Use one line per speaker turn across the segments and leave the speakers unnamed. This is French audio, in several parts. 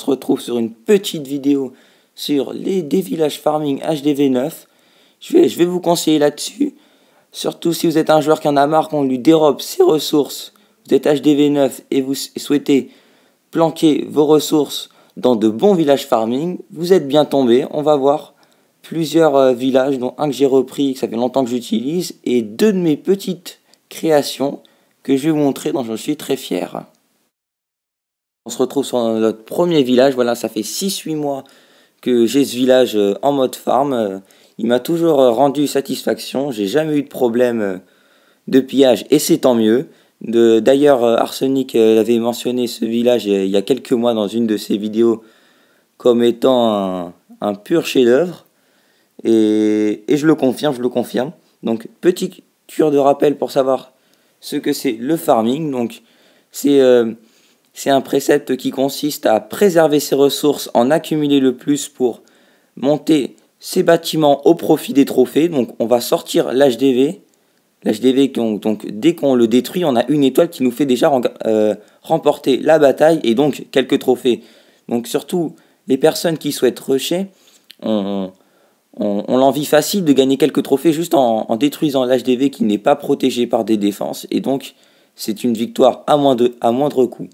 retrouve sur une petite vidéo sur des villages farming HDV9. Je vais vous conseiller là-dessus. Surtout si vous êtes un joueur qui en a marre qu'on lui dérobe ses ressources. Vous êtes HDV9 et vous souhaitez planquer vos ressources dans de bons villages farming. Vous êtes bien tombé. On va voir plusieurs villages, dont un que j'ai repris, que ça fait longtemps que j'utilise, et deux de mes petites créations que je vais vous montrer, dont je suis très fier. On se retrouve sur notre premier village. Voilà, ça fait 6-8 mois que j'ai ce village en mode farm. Il m'a toujours rendu satisfaction. J'ai jamais eu de problème de pillage et c'est tant mieux. D'ailleurs, Arsenic avait mentionné ce village il y a quelques mois dans une de ses vidéos comme étant un pur chef-d'œuvre. Et je le confirme. Donc, petite cure de rappel pour savoir ce que c'est le farming. Donc, c'est un précepte qui consiste à préserver ses ressources, en accumuler le plus pour monter ses bâtiments au profit des trophées. Donc, on va sortir l'HDV. L'HDV, donc, dès qu'on le détruit, on a une étoile qui nous fait déjà remporter la bataille et donc quelques trophées. Donc, surtout, les personnes qui souhaitent rusher, on l'envie facile de gagner quelques trophées juste en détruisant l'HDV qui n'est pas protégé par des défenses. Et donc, c'est une victoire à moindre coût.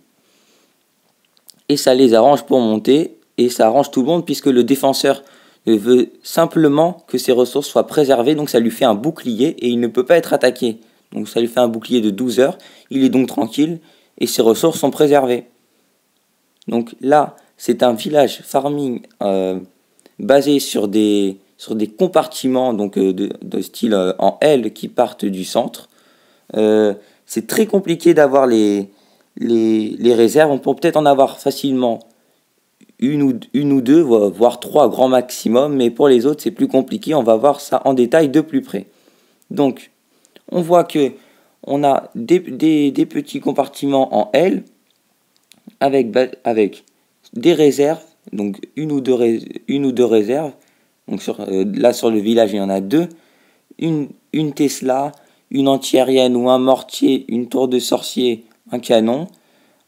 Et ça les arrange pour monter. Et ça arrange tout le monde puisque le défenseur veut simplement que ses ressources soient préservées. Donc, ça lui fait un bouclier et il ne peut pas être attaqué. Donc, ça lui fait un bouclier de 12 heures. Il est donc tranquille et ses ressources sont préservées. Donc là, c'est un village farming basé sur des compartiments donc de style en L qui partent du centre. C'est très compliqué d'avoir les réserves. On peut peut-être en avoir facilement une ou deux, voire trois grand maximum, mais pour les autres c'est plus compliqué. On va voir ça en détail de plus près. Donc on voit que on a des petits compartiments en L avec des réserves, donc une ou deux réserves. Donc là sur le village il y en a deux, une Tesla, une antiaérienne ou un mortier, une tour de sorcier, un canon,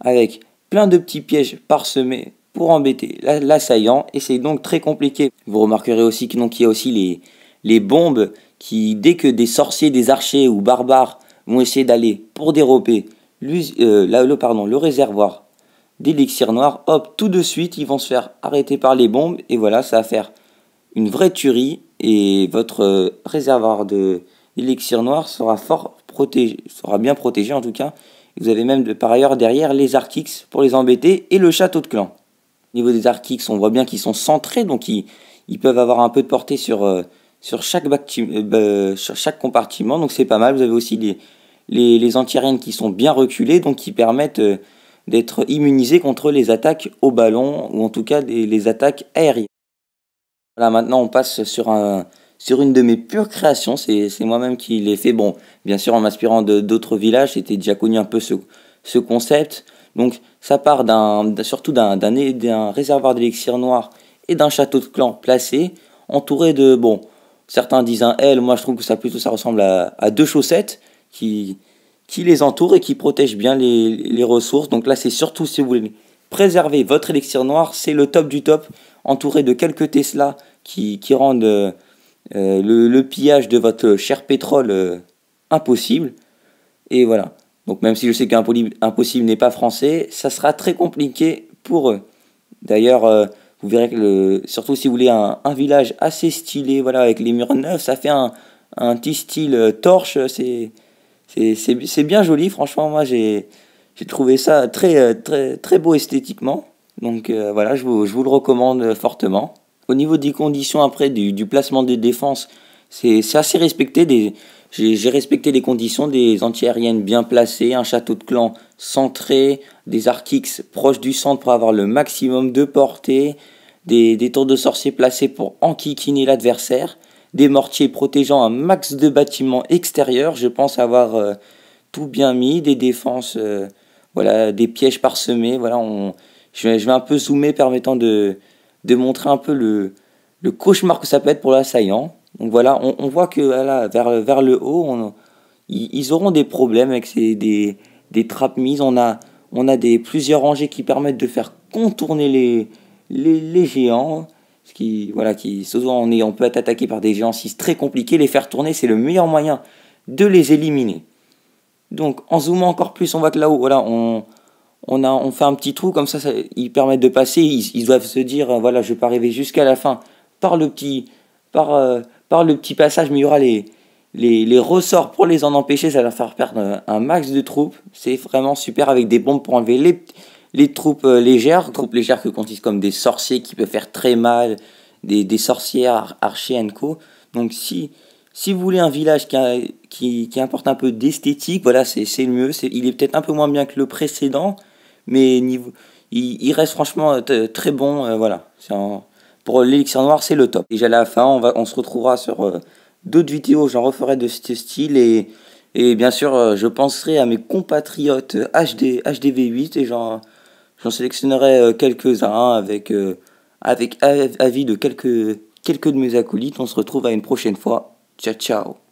avec plein de petits pièges parsemés pour embêter l'assaillant, et c'est donc très compliqué. Vous remarquerez aussi qu'il y a aussi les bombes qui, dès que des sorciers, des archers ou barbares vont essayer d'aller pour dérober le réservoir d'élixir noir, hop, tout de suite ils vont se faire arrêter par les bombes, et voilà, ça va faire une vraie tuerie, et votre réservoir d'élixir noir sera bien protégé en tout cas. Vous avez même par ailleurs derrière les Arctiques pour les embêter et le château de clan. Au niveau des Arctiques, on voit bien qu'ils sont centrés, donc ils peuvent avoir un peu de portée sur chaque compartiment, donc c'est pas mal. Vous avez aussi les antiaériennes qui sont bien reculées, donc qui permettent d'être immunisés contre les attaques au ballon, ou en tout cas les attaques aériennes. Voilà, maintenant on passe sur une de mes pures créations, c'est moi-même qui l'ai fait. Bon, bien sûr en m'inspirant d'autres villages, j'étais déjà connu un peu ce concept. Donc ça part surtout d'un réservoir d'élixir noir et d'un château de clan placé, entouré de, bon, certains disent un L, moi je trouve que ça ressemble à deux chaussettes qui les entourent et qui protègent bien les ressources. Donc là c'est surtout si vous voulez préserver votre élixir noir, c'est le top du top, entouré de quelques Tesla qui rendent le pillage de votre cher pétrole impossible. Et voilà. Donc même si je sais qu'impossible n'est pas français, ça sera très compliqué pour eux. D'ailleurs, vous verrez que surtout si vous voulez un village assez stylé, voilà, avec les murs neufs, ça fait un petit style torche. C'est bien joli. Franchement, moi j'ai trouvé ça très très beau esthétiquement. Donc voilà, je vous le recommande fortement. Au niveau des conditions après du placement des défenses, c'est assez respecté. J'ai respecté les conditions des antiaériennes bien placées, un château de clan centré, des Arctiques proches du centre pour avoir le maximum de portée, des tours de sorciers placés pour enquiquiner l'adversaire, des mortiers protégeant un max de bâtiments extérieurs. Je pense avoir tout bien mis, des défenses, voilà, des pièges parsemés. Voilà, je vais un peu zoomer permettant de montrer un peu le cauchemar que ça peut être pour l'assaillant. Donc voilà, on voit que là, vers le haut, ils auront des problèmes avec des trappes mises. On On a plusieurs rangées qui permettent de faire contourner les géants. Souvent on peut être attaqué par des géants 6 très compliqués. Les faire tourner, c'est le meilleur moyen de les éliminer. Donc en zoomant encore plus, on voit que là-haut, voilà, on fait un petit trou comme ça, ils permettent de passer. Ils doivent se dire, voilà, je vais pas arriver jusqu'à la fin par le petit, par le petit passage, mais il y aura les ressorts pour les en empêcher. Ça va leur faire perdre un max de troupes. C'est vraiment super avec des bombes pour enlever les troupes légères. Troupes légères que consistent comme des sorciers qui peuvent faire très mal, des sorcières, archers and co. Donc si vous voulez un village qui apporte un peu d'esthétique, voilà, c'est le mieux. Il est peut-être un peu moins bien que le précédent, mais il reste franchement très bon. Voilà. Pour l'élixir noir, c'est le top. Déjà à la fin, on se retrouvera sur d'autres vidéos, j'en referai de ce style. Et bien sûr, je penserai à mes compatriotes HDV8 et j'en sélectionnerai quelques-uns avec avis de quelques de mes acolytes. On se retrouve à une prochaine fois. Ciao, ciao.